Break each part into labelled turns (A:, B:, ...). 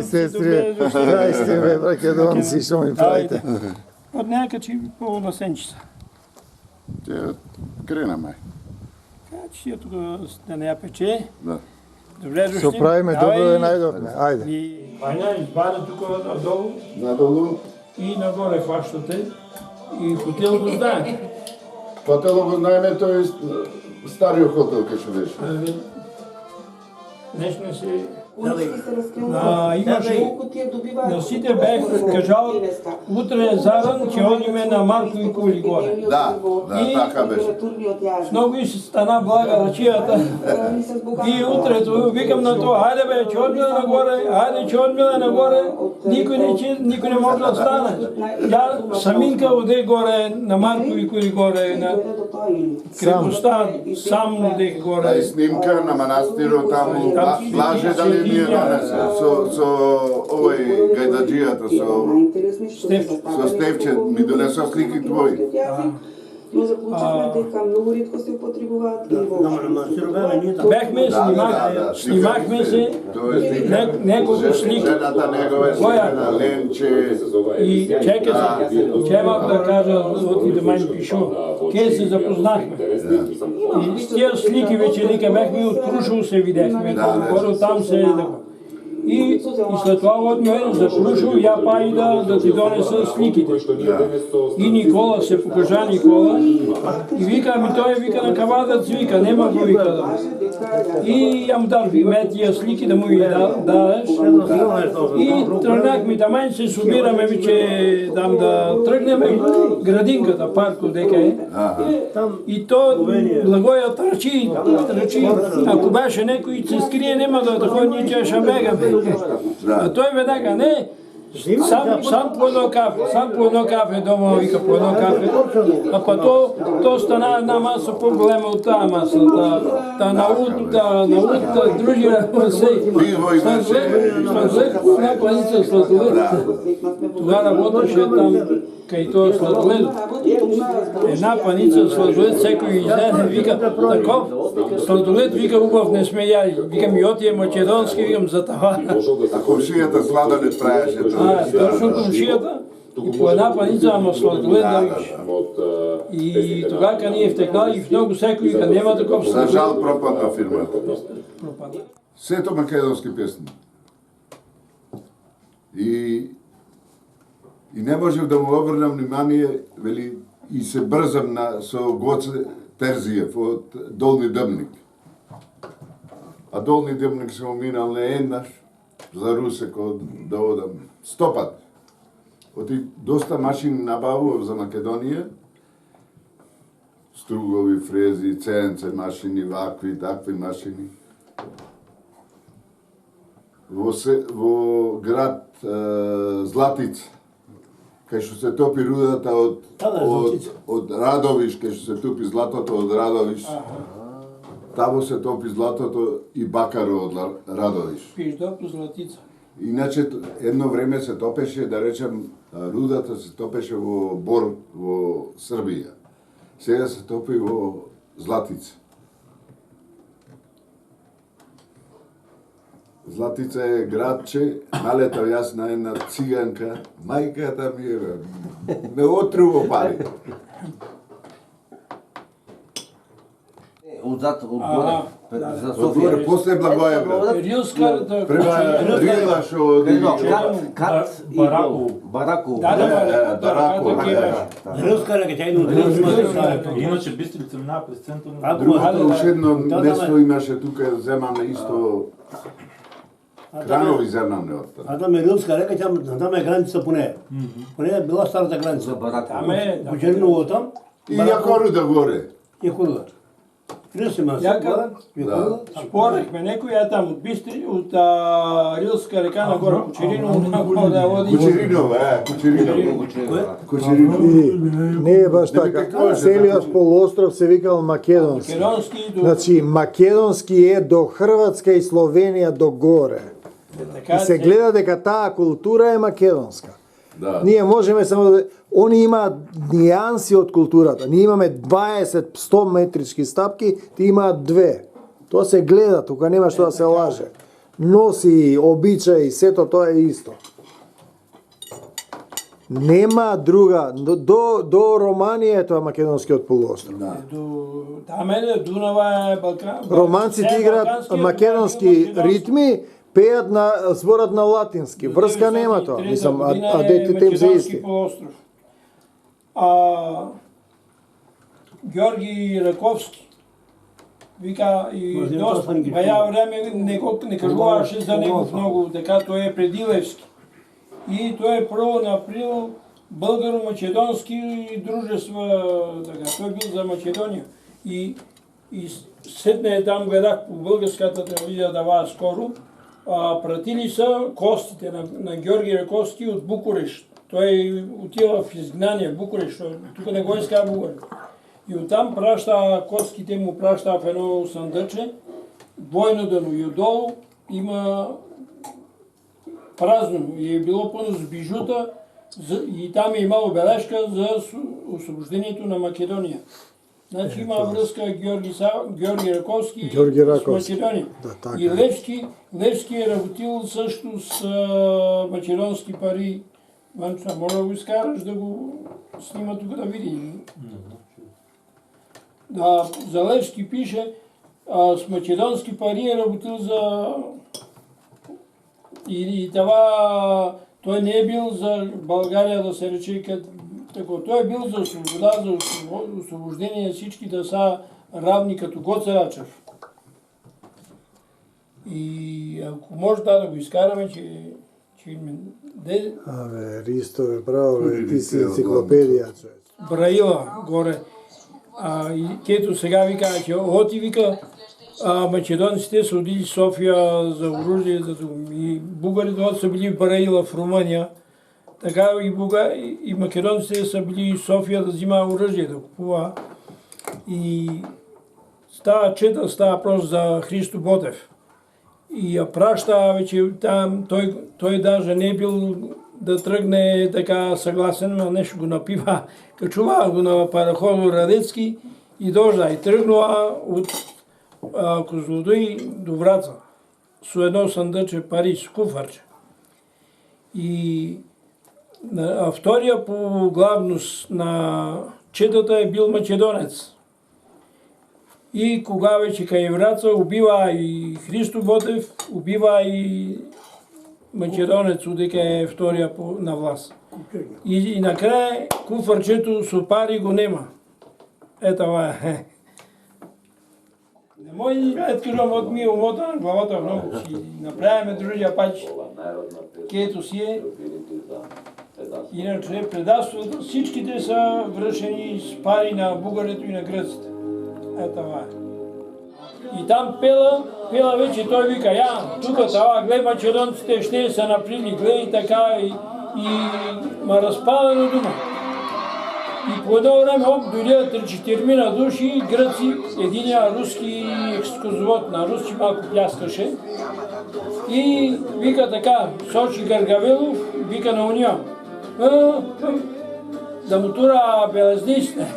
A: сестри, крајсти бе, македонци, што ми правите?
B: Од некај чи по насенчица.
C: Ќе кренаме.
B: Качи ја тука да не ја пече.
C: Да.
B: Добре
A: Што
B: дошли.
A: правиме, добро е најдовме, ајде.
B: И Вања избаде тука надолу
C: Надолу,
B: и нагоре фаштате. И хотел го знае.
C: хотело го знаеме, тој е стариот хотел кај што беше.
B: Нешто се
D: Улиците се раскрилуваат.
B: имаше на сите бех кажал утре заран ќе одиме на Марко и Кули горе.
C: Да,
B: И-
C: така беше.
B: Многу и се стана блага рачијата. И утрето викам на тоа, ајде бе, ќе одмиле нагоре, ајде ќе одмиле нагоре, никој не може да стане. Ја саминка оде горе на Марко и Кули горе, на крепостта, сам оде
C: Та
B: горе.
C: и снимка на манастирот таму, лаже дали ми е донесе, со овој гајдаджијата, со Стевче, ми донесо слики твои.
D: Но заклучивме дека многу ретко се употребуваат и воопшто.
B: Бехме, снимахме се, неколку слики.
C: Жената негова, сина Ленче,
B: И чека се, ќе мак да кажа, оти да мај пишу, ке се запознахме. И с тия слики вече лика бехме от Крушево се видехме, горе там се и след това одме за Крушево, ја па и да ти донеса сликите. И Никола се покажа Никола и вика, ами тој вика на кавадац, вика, нема го вика да. И ја му дав име тия слики да му ги дадеш. И тръгнахме, да мај се сумираме, вече дам да тръгнеме градинката, парко дека е. И то Благоја трчи, ако беше некој се скрие, нема да ходи, ние ќе бегаме. А тој веднага, не, сам по едно кафе, дома вика по едно кафе. А па то стана една маса по-голема от таа маса. Та наута, дружина се.
C: Пиво имаше.
B: На планица Сладолед. Тогава работеше там кај тоа Сладолед. Една паница Сладолед, секој излезе, вика, таков, Сладолед, вика, убав не сме јали. Викам, и отие македонски, викам, за това.
C: А комшијата сладолед траеше тоа.
B: Точно комшијата. И по една паница, ама Сладолед да виш. И тогава кога ние втекнали, и много секој вика, нема таков
C: За
B: Сладолед.
C: жал пропадна фирмата.
B: Пропадна.
C: Сето македонски песни. И не можев да му обрнам внимание, вели, и се брзам со Гоце Терзиев од Долни Дъбник. А Долни Дъбник сум минал не еднаш за Русе да одам 100 пат. Оти доста машини набавував за Македонија. Стругови, фрези, ЦНЦ машини, вакви, такви машини. Во град Златица, кај што се топи рудата од Радовиш, кај што се топи златото од Радовиш. Тамо се топи златото и бакаро од Радовиш.
B: Пижда по Златица.
C: Иначе едно време се топеше, да речем, рудата се топеше во Бор, во Србија. Сега се топи во Златица. Златица е градче, налетав јас на една циганка, мајката ми е, ме отрува пари.
E: Отзад, отгоре. За Софија.
C: Отгоре, после Благоја брат.
B: Рилската
C: Према Рила шо
E: Кат и Барако.
C: Дарако.
F: Рилска река, тя идва
G: Иначе Бистрица мина през центъра.
C: Другото уште едно место имаше тука, земаме исто кранови земаме од таму.
F: А там е Рилска река, там е граница по нея. По нея била старата граница.
B: Там е, да.
F: Кочериново там
C: И Јакоруда горе.
F: и Курда. Рилска има
B: Јака,
F: Курда.
B: спорехме, некој е там од Бистри, од Рилска река нагоре, Кучериново нагоре да води.
C: Кучериново.
A: Не е баш така. Целиот полуостров се викал Македонски.
B: Македонски до...
A: Значи, Македонски е до Хрватска и Словенија до горе. И се гледа дека таа култура е македонска.
C: Да.
A: Ние можеме само да... Они имаат нијанси од културата. Ние имаме 20-100 метрички стапки, ти имаат 2. Тоа се гледа, тука нема што да се лаже. носи обичаи, сето тоа е исто. Нема друга, до Романија е тоа македонскиот полуостров.
B: Там е Дунава е Балкан.
A: Романците играат македонски ритми, пеат на зборат на латински. Врска нема тоа. Мислам, а детите им се исти.
B: Георги Раковски вика и доста бая време не кажуваше за него много, така тој е предилевски. И тој е прво направил българо-македонски дружества, така, тој бил за Македонија. И седне там гледах по българската телевизија даваа скоро, пратили са костите на Георги Раковски од Букурещ. Тој отива в изгнание в Букурещ, тука не го иска Бугар. И оттам праща костките му праща в едно сандъче, двойно дъно и отдолу има празно и е било пълно с бижута и там е имало бележка за освобождението на Македония. Значи има връзка Георги Раковски с Македония. И Левски е работил също с македонски пари. Ванча, може да го изкараш да го снима тук да види. Да, за Левски пише, с македонски пари е работил за... И това, той не е бил за България да се рече тако. Той е бил за свобода, за освобождение, всички да са равни като Гоце Рачев. И ако може да го изкараме, че
A: Абе, Ристо е право, ти си енциклопедија, човек.
B: Браила горе. И кето сега вика, че оти вика, македонците са одили в София за оръжие, и бугарите са били в Браила в Румъния, така и македонците са били в София да взима оръжие, да купува. И става просто за Христо Ботев. И я праща вече там, той даже не е бил да тръгне така съгласен, но нещо го напива. Качува го на параходо Радецки и дожда. И тръгнала от Козлодуй до Враца. С едно съндъче пари, с куфарче. И втория по главност на четата е бил македонец. И кога вече кај Враца убива и Христо Ботев, убива и македонец, дека е втория на власт. И накрая куфарчето со пари го нема. Това е. Не може да кажам от ми умота на главата много. Си направиме дружия пач, кето си е. Иначе предавството всичките са връщани с пари на бугарето и на гръците. Това е. И там пела вече той вика, тука това, гледай македонците ще са направили, гледай така и ма разпадано дума. И по едно време дойдеха 3-4 души, гръци, единия руски екскурзовод на руски малко пляскаше. И вика така, Сочи Гаргавелов, вика на уния. Да му тура белезниците.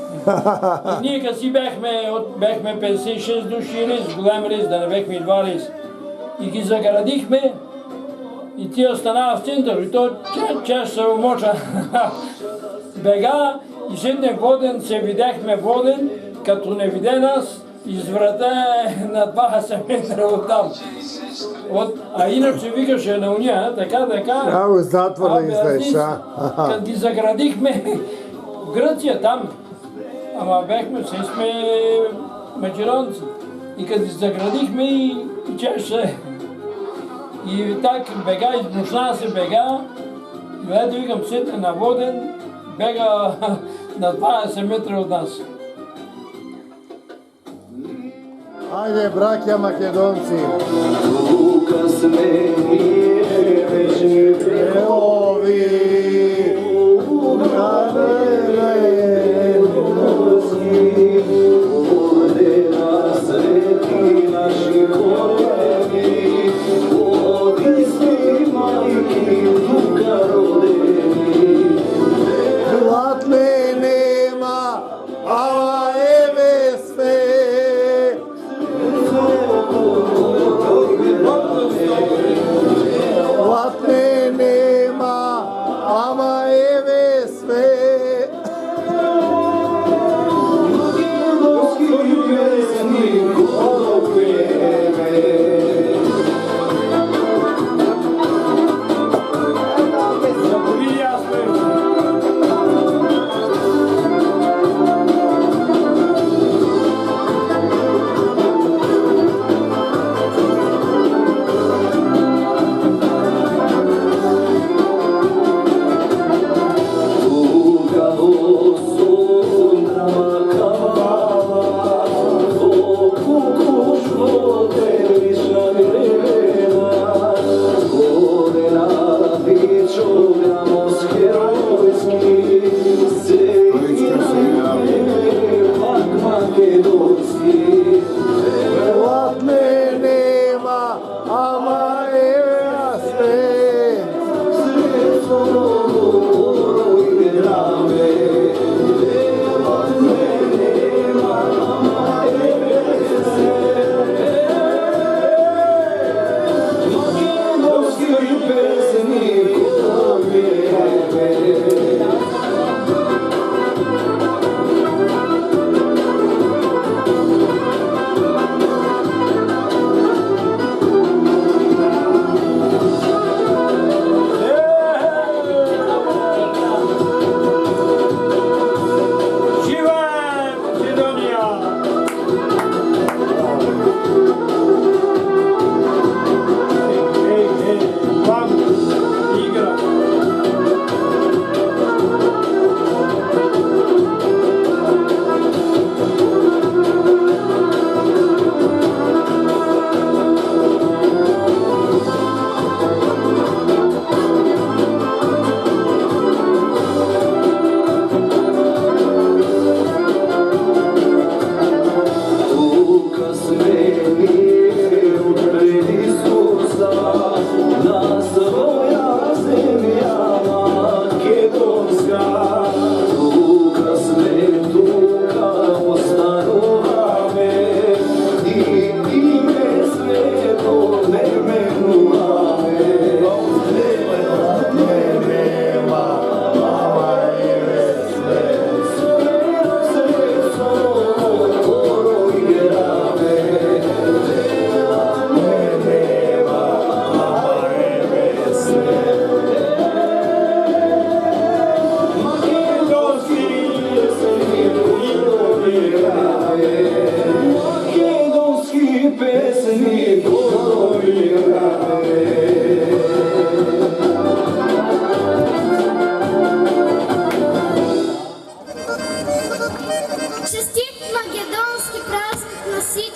B: И ние като си бяхме 56 души рез, голям рез, да не бяхме и 2 рез. И ги заградихме и тия останава в център. И то чаш се умоча. Бега и седне воден, се видяхме воден, като не виде нас, изврата на 20 метра оттам. А иначе викаше на уния, така,
A: затвор да ги знаеш,
B: като ги заградихме в Гръция там, ама бяхме, все сме македонци. И като ги заградихме и чеше. И так бега, измушна се бега, и ето викам седне на воден, бега на 20 метра от нас.
A: Ajde, brakja Makedonci. Evo vi, Latme nema, ava evesme.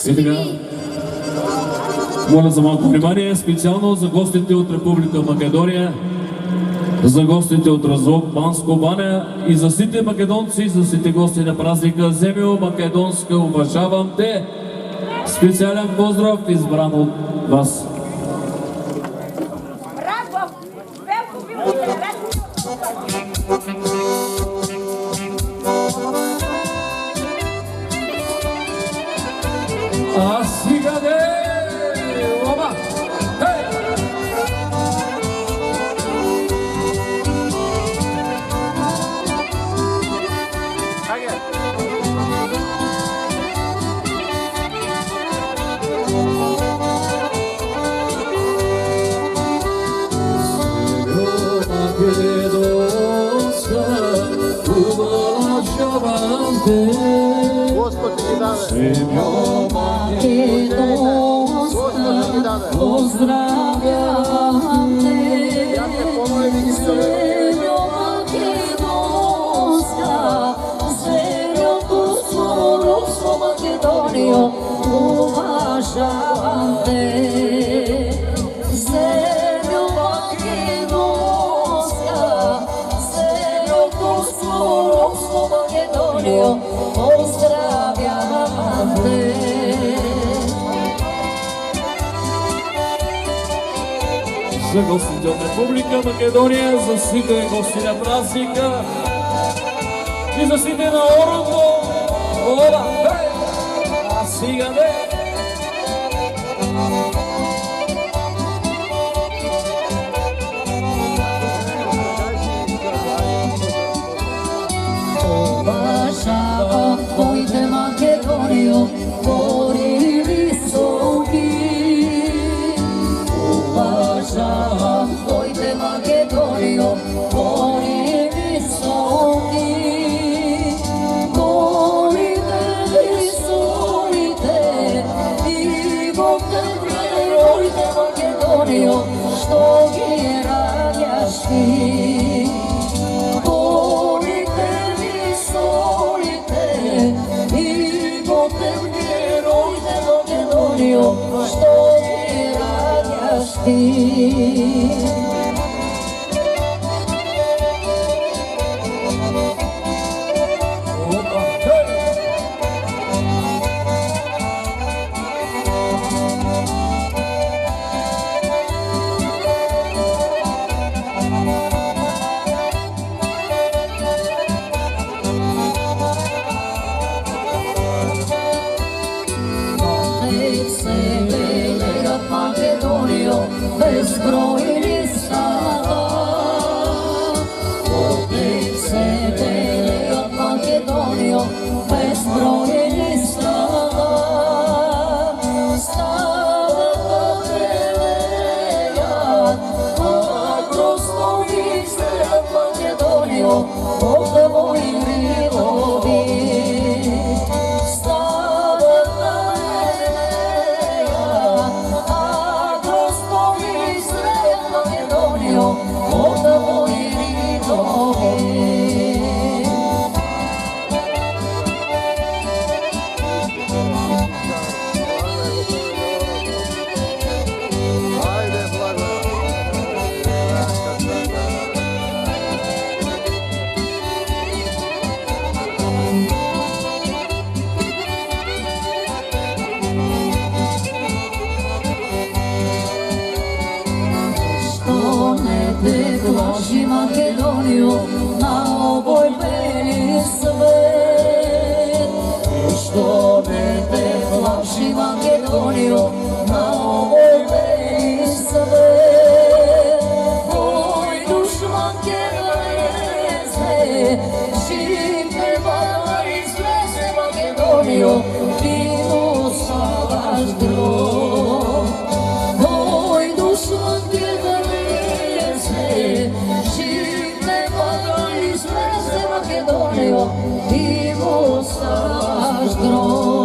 H: И така, моля за малко внимание, специално за гостите от Република Македония, за гостите от Разлог, Банско, Баня и за всички македонци, за всички гости на празника Земю Македонска, уважавам те. Специален поздрав избран от вас.
I: Браво! Велко ви благодаря!
H: А сега де! Оба! Хей!
A: Господ ти даде. Господ ти даде.
J: Поздравям те,
A: Ja te pomolim i
J: Землю Македонска, землю турско, руско Македонио, уважавам те. Землю Македонска, землю турско, руско Македонио, поздравявам те.
H: За гостите от Република Македония, за всички гости на празника и за всички на Орунго. Оба, хей! А сега де!
J: Уважавам твоите Македонио, гори високи. Уважавам твоите Македонио, гори високи. Горите високите и геройите Македонио, що ги радяш ти. Горите високите и геройите Македонио, що ги радяш ти.
H: Оба, хей!
J: Отец се белегат Македонио, безбройни стада. Отец се белегат Македонио, безбройни стада. Стадата белегат, а кръстови следят Македонио, от твои гридови. Стадата белегат, а кръстови следят Македонио, от твои гридови.
A: Ajde, blago.
J: Što ne te plaši Македонио, на ovoj beli svet. Što ne te plaši Македонио, na ovoj beli svet. Tvoj dušman Kereze, živne vala izleze Македонио, ti osavaš grob. Tvoj dušman Kereze, živne vala izleze Македонио, ti osavaš grob.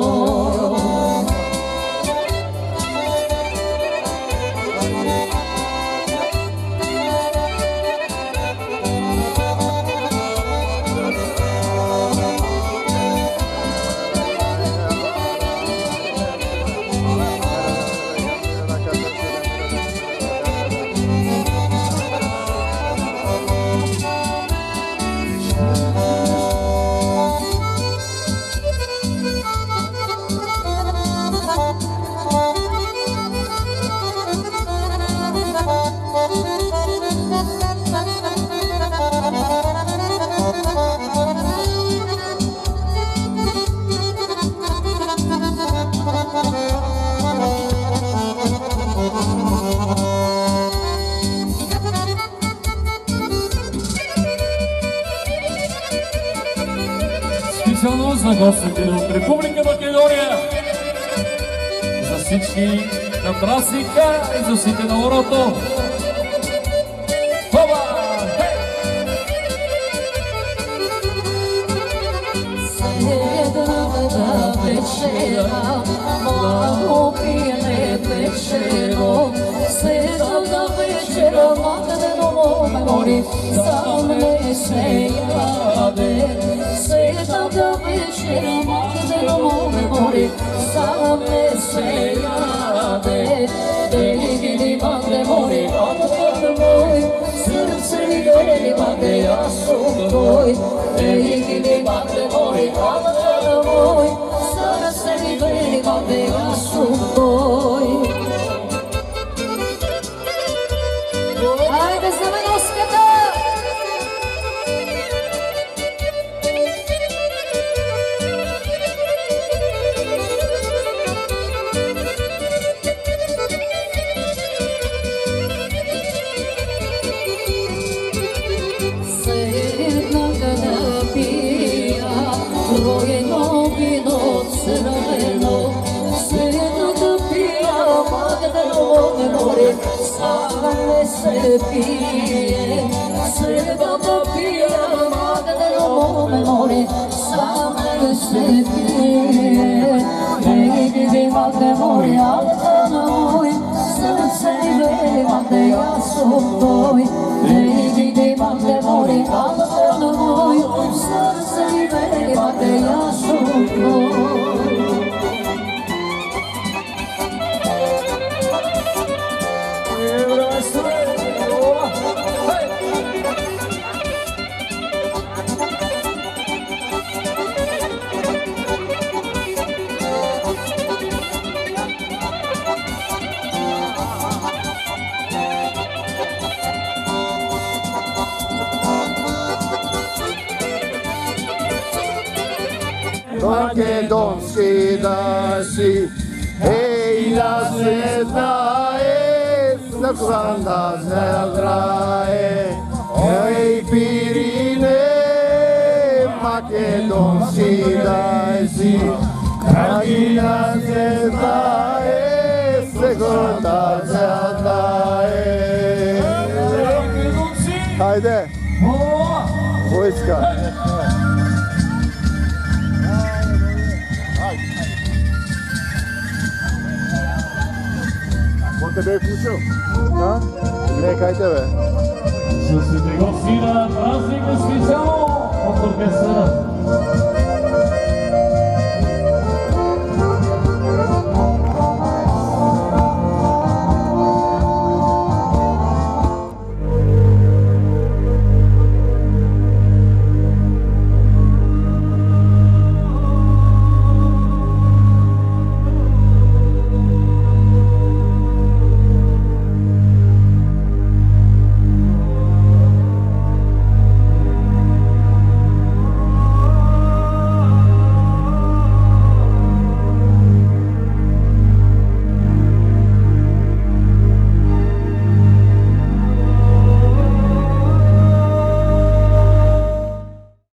H: специално за гостите от Република Македония, за всички на празника и за всички на орото. Хоба!
J: Седната вечера, младо пиене вечеро, седната вечера, Магдено мори, сам не се яде. Седната вечера, Магдено мори, сам не се яде. Дели Магде мори, Магде мой, сърце ми дели Магде, аз съм твой. Дели Магде мори, Магде мой, сърце ми дели Магде, аз съм твой. Хайде за Меноската! Седната да пия, роено вино цървено, седната пия, Магдено море, сам не се пие. Седната пия, Магдено море, сам не се пие. Ей, Магде море, Магдено мой, сърце ми вели Магде, аз съм твой. Ей, Магде море, Магдено мой, сърце ми вели Магде, аз съм твой.
A: Македонски да си, ей да се знае, закон да се знае. Ей Пирине, македонски да си, драги да се знае, закон да се знае. Хайде, войска. Тебе е включил? А? Нека тебе.
H: За всички гости на празника специално от оркестъра